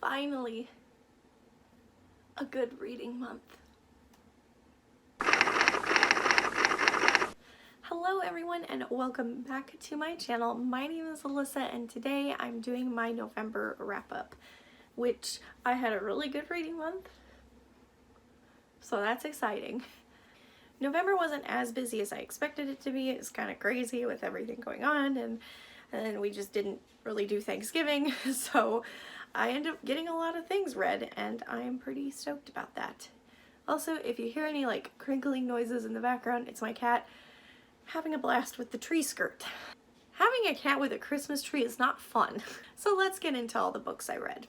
finally a good reading month. Hello everyone and welcome back to my channel. My name is Alyssa and today I'm doing my November wrap-up, which I had a really good reading month, so that's exciting. November wasn't as busy as I expected it to be. It's kind of crazy with everything going on, and then we just didn't really do Thanksgiving, so I ended up getting a lot of things read and I'm pretty stoked about that. Also, if you hear any like crinkling noises in the background, it's my cat having a blast with the tree skirt. Having a cat with a Christmas tree is not fun. So let's get into all the books I read.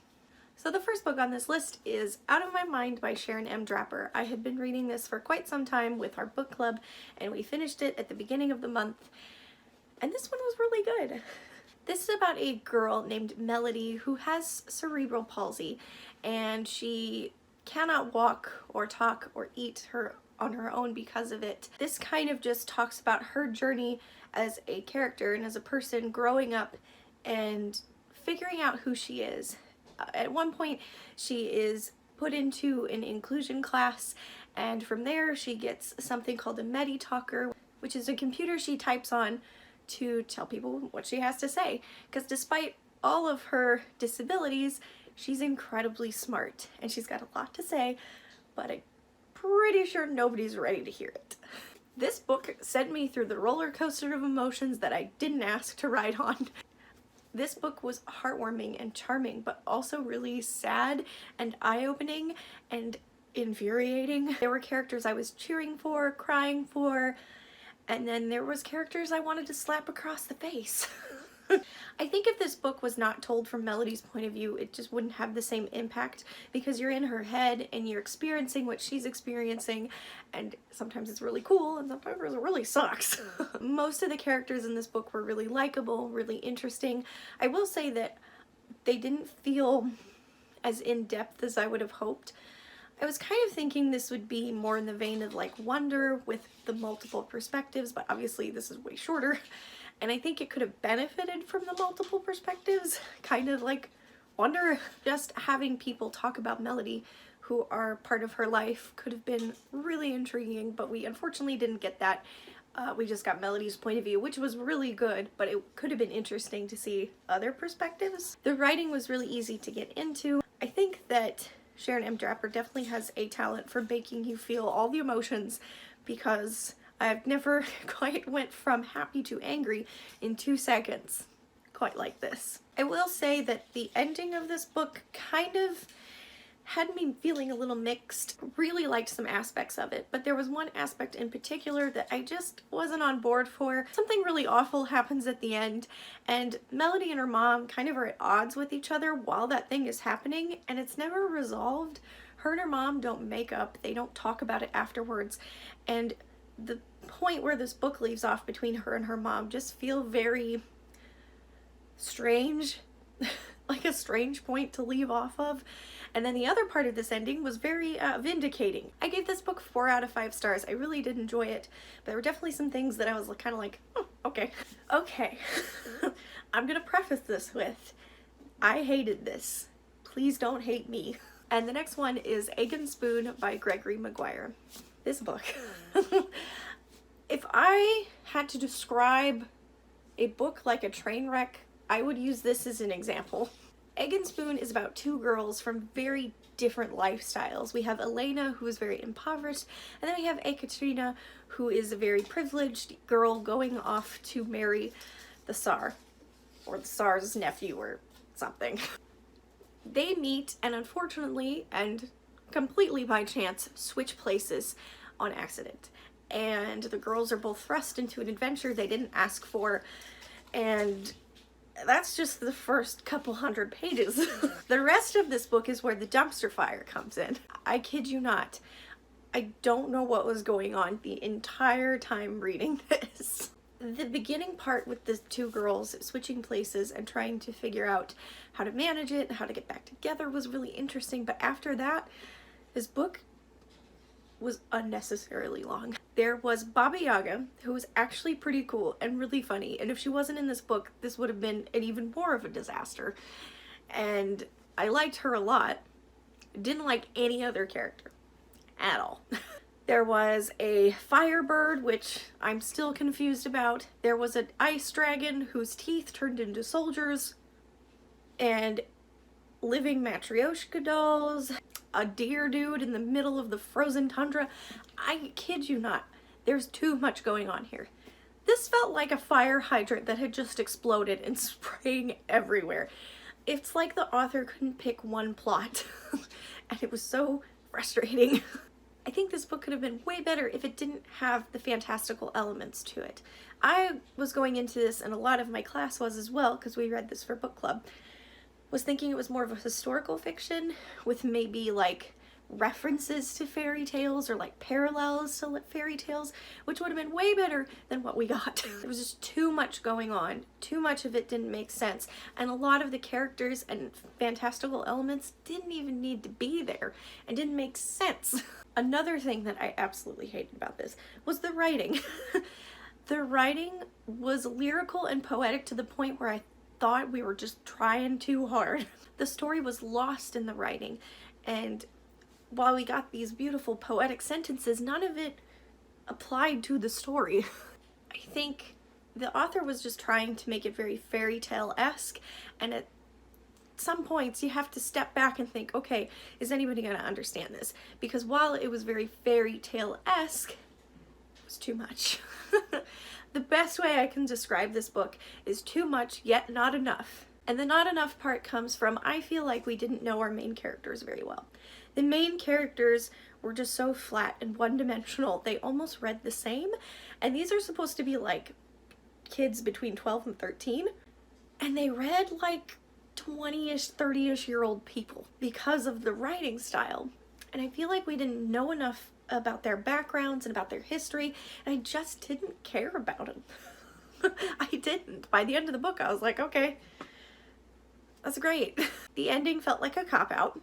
So the first book on this list is Out of My Mind by Sharon M. Draper. I had been reading this for quite some time with our book club and we finished it at the beginning of the month, and this one was really good. This is about a girl named Melody who has cerebral palsy and she cannot walk or talk or eat on her own because of it. This kind of just talks about her journey as a character and as a person growing up and figuring out who she is. At one point she is put into an inclusion class, and from there she gets something called a Medi-Talker, which is a computer she types on to tell people what she has to say, because despite all of her disabilities, she's incredibly smart and she's got a lot to say, but I'm pretty sure nobody's ready to hear it. This book sent me through the roller coaster of emotions that I didn't ask to ride on. This book was heartwarming and charming, but also really sad and eye-opening and infuriating. There were characters I was cheering for, crying for, and then there was characters I wanted to slap across the face. I think if this book was not told from Melody's point of view, it just wouldn't have the same impact, because you're in her head and you're experiencing what she's experiencing, and sometimes it's really cool and sometimes it really sucks. Most of the characters in this book were really likable, really interesting. I will say that they didn't feel as in-depth as I would have hoped. I was kind of thinking this would be more in the vein of like Wonder with the multiple perspectives, but obviously this is way shorter. And I think it could have benefited from the multiple perspectives, kind of like Wonder. Just having people talk about Melody who are part of her life could have been really intriguing, but we unfortunately didn't get that. We just got Melody's point of view, which was really good, but it could have been interesting to see other perspectives. The writing was really easy to get into. I think that Sharon M. Draper definitely has a talent for making you feel all the emotions, because I've never quite went from happy to angry in 2 seconds quite like this. I will say that the ending of this book kind of had me feeling a little mixed. Really liked some aspects of it, but there was one aspect in particular that I just wasn't on board for. Something really awful happens at the end, and Melody and her mom kind of are at odds with each other while that thing is happening, and it's never resolved. Her and her mom don't make up, they don't talk about it afterwards, and the point where this book leaves off between her and her mom just feel very strange, like a strange point to leave off of. And then the other part of this ending was very vindicating. I gave this book 4 out of 5 stars. I really did enjoy it, but there were definitely some things that I was kind of like, oh, okay. Okay, I'm gonna preface this with, I hated this. Please don't hate me. And the next one is Egg and Spoon by Gregory Maguire. This book. If I had to describe a book like a train wreck, I would use this as an example. Egg and Spoon is about 2 girls from very different lifestyles. We have Elena, who is very impoverished, and then we have Ekaterina, who is a very privileged girl going off to marry the Tsar, or the Tsar's nephew or something. They meet and unfortunately, and completely by chance, switch places on accident. And the girls are both thrust into an adventure they didn't ask for, and that's just the first couple hundred pages. The rest of this book is where the dumpster fire comes in. I kid you not. I don't know what was going on the entire time reading this. The beginning part with the 2 girls switching places and trying to figure out how to manage it, how to get back together was really interesting, but after that, this book was unnecessarily long. There was Baba Yaga, who was actually pretty cool and really funny, and if she wasn't in this book, this would have been an even more of a disaster. And I liked her a lot. Didn't like any other character at all. There was a firebird, which I'm still confused about. There was an ice dragon whose teeth turned into soldiers, and living matryoshka dolls, a deer dude in the middle of the frozen tundra. I kid you not, there's too much going on here. This felt like a fire hydrant that had just exploded and spraying everywhere. It's like the author couldn't pick one plot, and it was so frustrating. I think this book could have been way better if it didn't have the fantastical elements to it. I was going into this, and a lot of my class was as well, because we read this for book club, was thinking it was more of a historical fiction with maybe like references to fairy tales or like parallels to fairy tales, which would have been way better than what we got. There was just too much going on. Too much of it didn't make sense. And a lot of the characters and fantastical elements didn't even need to be there and didn't make sense. Another thing that I absolutely hated about this was the writing. The writing was lyrical and poetic to the point where I thought we were just trying too hard. The story was lost in the writing, and while we got these beautiful poetic sentences, none of it applied to the story. I think the author was just trying to make it very fairy tale-esque, and at some points you have to step back and think, okay, is anybody going to understand this? Because while it was very fairy tale-esque, it was too much. The best way I can describe this book is too much, yet not enough. And the not enough part comes from, I feel like we didn't know our main characters very well. The main characters were just so flat and one-dimensional, they almost read the same. And these are supposed to be like kids between 12 and 13. And they read like 20-ish, 30-ish year old people because of the writing style. And I feel like we didn't know enough about their backgrounds and about their history, and I just didn't care about them. I didn't. By the end of the book, I was like, okay, that's great. The ending felt like a cop-out.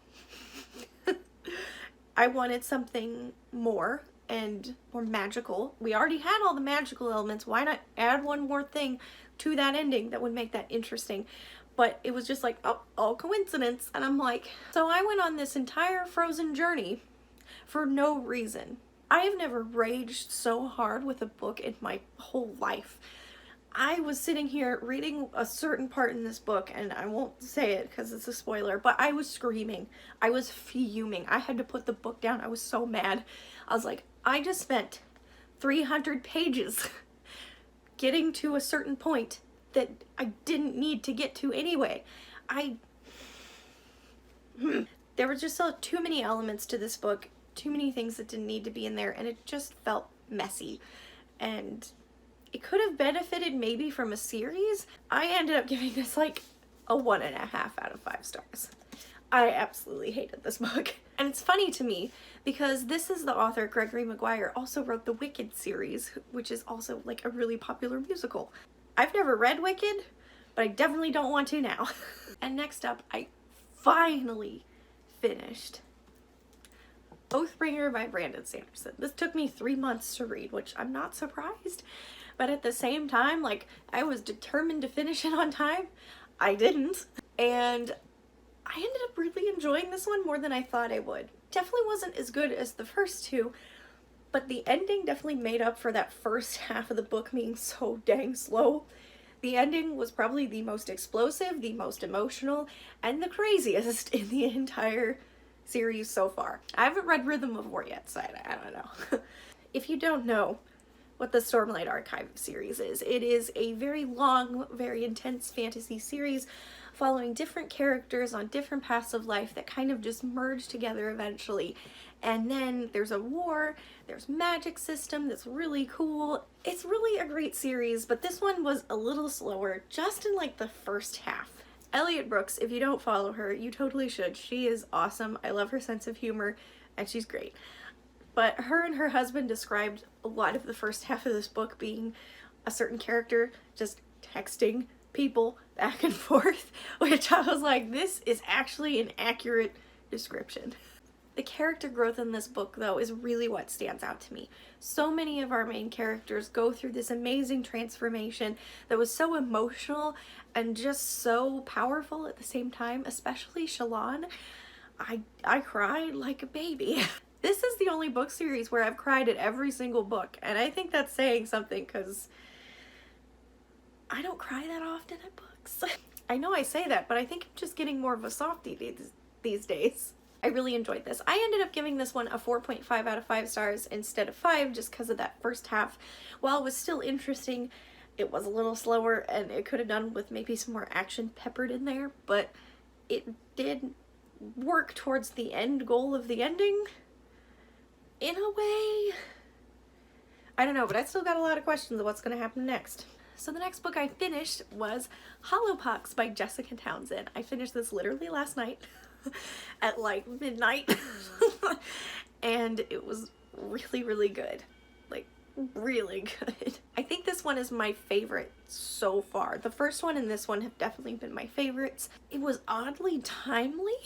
I wanted something more and more magical. We already had all the magical elements. Why not add one more thing to that ending that would make that interesting? But it was just like, oh, all coincidence. And I'm like, so I went on this entire frozen journey for no reason. I have never raged so hard with a book in my whole life. I was sitting here reading a certain part in this book, and I won't say it because it's a spoiler, but I was screaming. I was fuming. I had to put the book down. I was so mad. I was like, I just spent 300 pages getting to a certain point that I didn't need to get to anyway. There were just too many elements to this book, too many things that didn't need to be in there, and it just felt messy. And it could have benefited maybe from a series. I ended up giving this like a 1.5 out of 5 stars. I absolutely hated this book. And it's funny to me because this is the author, Gregory Maguire, also wrote the Wicked series, which is also like a really popular musical. I've never read Wicked, but I definitely don't want to now. And next up, I finally finished Oathbringer by Brandon Sanderson. This took me 3 months to read, which I'm not surprised. But at the same time, like, I was determined to finish it on time. I didn't. And I ended up really enjoying this one more than I thought I would. Definitely wasn't as good as the first two, but the ending definitely made up for that first half of the book being so dang slow. The ending was probably the most explosive, the most emotional, and the craziest in the entire series so far. I haven't read Rhythm of War yet, so I don't know. If you don't know what the Stormlight Archive series is, it is a very long, very intense fantasy series following different characters on different paths of life that kind of just merge together eventually. And then there's a war, there's magic system that's really cool. It's really a great series, but this one was a little slower just in like the first half. Elliot Brooks, if you don't follow her, you totally should. She is awesome. I love her sense of humor, and she's great. But her and her husband described a lot of the first half of this book being a certain character just texting people back and forth, which I was like, this is actually an accurate description. The character growth in this book, though, is really what stands out to me. So many of our main characters go through this amazing transformation that was so emotional and just so powerful at the same time, especially Shalon. I cried like a baby. This is the only book series where I've cried at every single book, and I think that's saying something because I don't cry that often at books. I know I say that, but I think I'm just getting more of a softie these days. I really enjoyed this. I ended up giving this one a 4.5 out of 5 stars instead of 5 just because of that first half. While it was still interesting, it was a little slower and it could have done with maybe some more action peppered in there, but it did work towards the end goal of the ending in a way. I don't know, but I still got a lot of questions of what's going to happen next. So the next book I finished was Hollowpox by Jessica Townsend. I finished this literally last night at like midnight and it was really, really good. Like, really good. I think this one is my favorite so far. The first one and this one have definitely been my favorites. It was oddly timely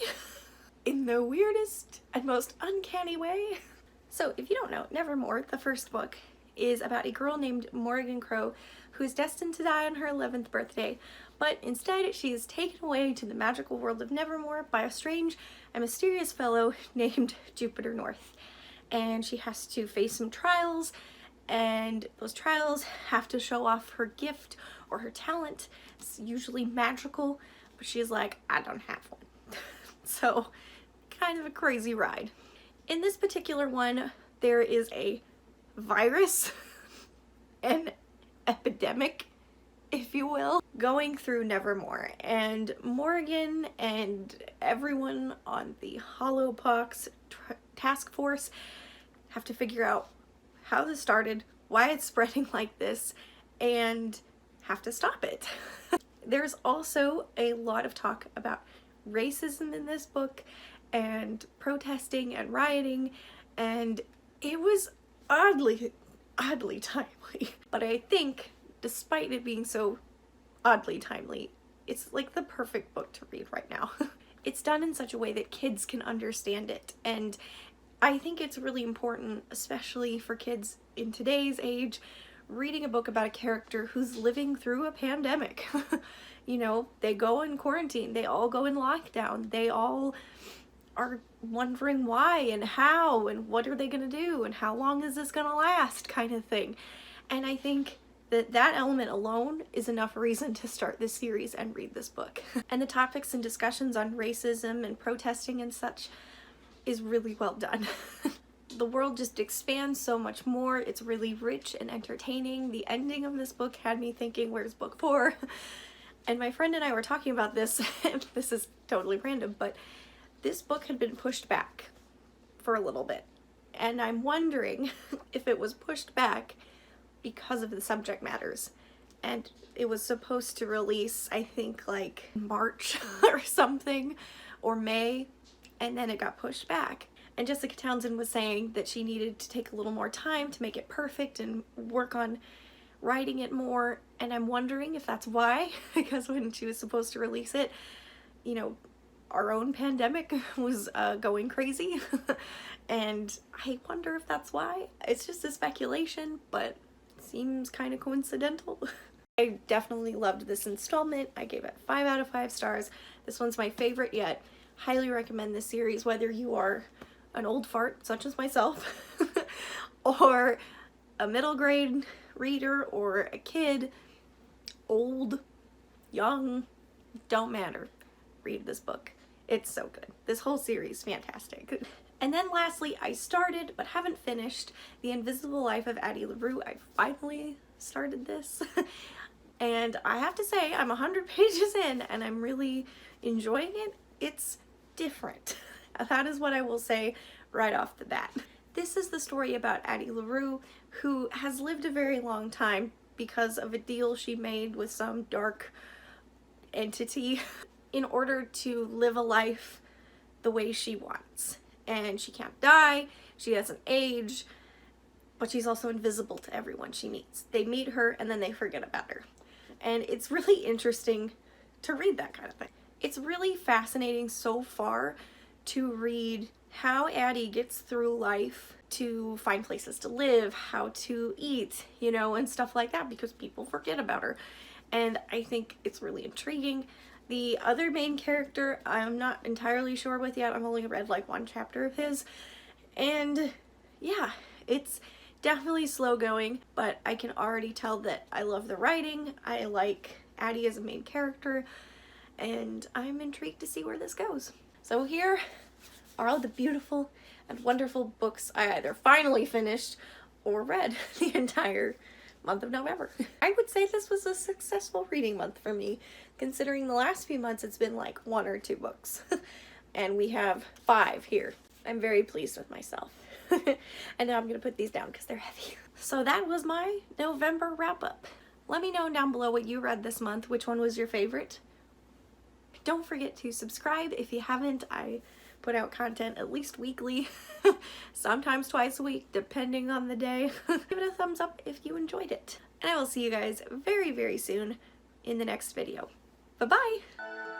in the weirdest and most uncanny way. So if you don't know, Nevermore, the first book, is about a girl named Morgan Crow who is destined to die on her 11th birthday, but instead she is taken away to the magical world of Nevermore by a strange and mysterious fellow named Jupiter North. And she has to face some trials, and those trials have to show off her gift or her talent. It's usually magical, but she's like, I don't have one. So, kind of a crazy ride. In this particular one, there is a virus, an epidemic, if you will, going through Nevermore, and Morgan and everyone on the Hollowpox task force have to figure out how this started, why it's spreading like this, and have to stop it. There's also a lot of talk about racism in this book and protesting and rioting, and it was oddly timely. But I think, despite it being so oddly timely, it's like the perfect book to read right now. It's done in such a way that kids can understand it, and I think it's really important, especially for kids in today's age, reading a book about a character who's living through a pandemic. You know, they go in quarantine, they all go in lockdown, they all are wondering why and how and what are they gonna do and how long is this gonna last, kind of thing. And I think that element alone is enough reason to start this series and read this book. And the topics and discussions on racism and protesting and such is really well done. The world just expands so much more. It's really rich and entertaining. The ending of this book had me thinking, where's book 4? And my friend and I were talking about this, and this is totally random, but this book had been pushed back for a little bit. And I'm wondering if it was pushed back because of the subject matters. And it was supposed to release, I think, like March or something, or May, and then it got pushed back. And Jessica Townsend was saying that she needed to take a little more time to make it perfect and work on writing it more, and I'm wondering if that's why, because when she was supposed to release it, you know, our own pandemic was going crazy, and I wonder if that's why. It's just a speculation, but it seems kind of coincidental. I definitely loved this installment. I gave it 5 out of 5 stars. This one's my favorite yet. Highly recommend this series, whether you are an old fart, such as myself, or a middle grade reader, or a kid, old, young, don't matter. Read this book. It's so good. This whole series, fantastic. And then lastly, I started, but haven't finished, The Invisible Life of Addie LaRue. I finally started this. And I have to say, I'm 100 pages in, and I'm really enjoying it. It's different. That is what I will say right off the bat. This is the story about Addie LaRue, who has lived a very long time because of a deal she made with some dark entity in order to live a life the way she wants. And she can't die, she doesn't age, but she's also invisible to everyone she meets. They meet her and then they forget about her. And it's really interesting to read that kind of thing. It's really fascinating so far to read how Addie gets through life to find places to live, how to eat, you know, and stuff like that, because people forget about her. And I think it's really intriguing. The other main character, I'm not entirely sure with yet. I've only read like one chapter of his. And yeah, it's definitely slow going, but I can already tell that I love the writing. I like Addie as a main character, and I'm intrigued to see where this goes. So here are all the beautiful and wonderful books I either finally finished or read the entire month of November. I would say this was a successful reading month for me, considering the last few months it's been like 1 or 2 books. And we have 5 here. I'm very pleased with myself. And now I'm gonna put these down because they're heavy. So that was my November wrap up. Let me know down below what you read this month, which one was your favorite. Don't forget to subscribe if you haven't. I put out content at least weekly, sometimes twice a week, depending on the day. Give it a thumbs up if you enjoyed it. And I will see you guys very, very soon in the next video. Bye-bye!